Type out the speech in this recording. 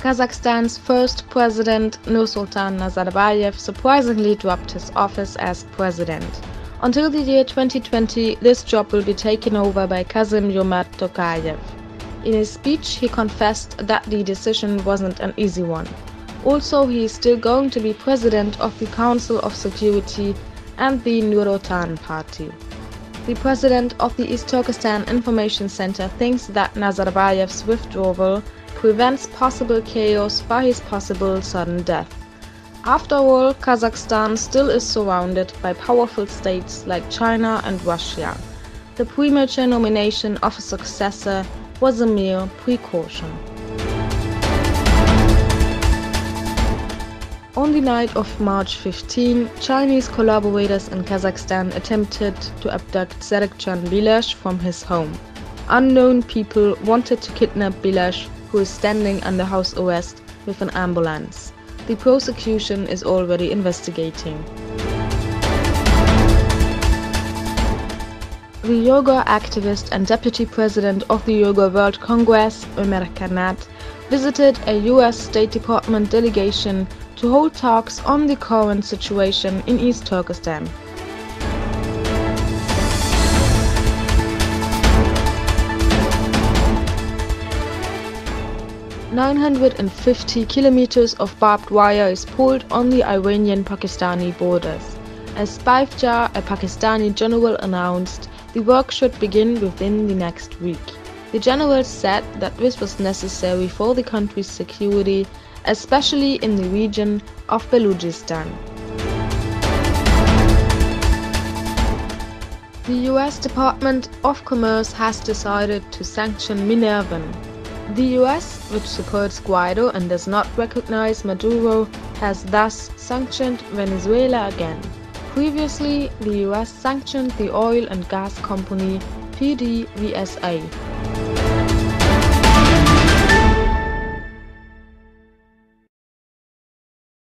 Kazakhstan's first president, Nursultan Nazarbayev, surprisingly dropped his office as president. Until the year 2020, this job will be taken over by Kassym-Jomart Tokayev. In his speech, he confessed that the decision wasn't an easy one. Also, he is still going to be president of the Council of Security and the Nur-Otan party. The president of the East Turkestan Information Center thinks that Nazarbayev's withdrawal prevents possible chaos by his possible sudden death. After all, Kazakhstan still is surrounded by powerful states like China and Russia. The premature nomination of a successor was a mere precaution. On the night of March 15, Chinese collaborators in Kazakhstan attempted to abduct Serikcan Bilash from his home. Unknown people wanted to kidnap Bilash, who is standing under house arrest with an ambulance. The prosecution is already investigating. The yoga activist and deputy president of the Yoga World Congress, Ömer Kanat, visited a US State Department delegation to hold talks on the current situation in East Turkestan. "950 kilometers of barbed wire is pulled on the Iranian-Pakistani borders. As Baifjar, a Pakistani general, announced, the work should begin within the next week. The general said that this was necessary for the country's security, especially in the region of Balochistan. The US Department of Commerce has decided to sanction Minervan. The US, which supports Guaido and does not recognize Maduro, has thus sanctioned Venezuela again. Previously, the US sanctioned the oil and gas company PDVSA.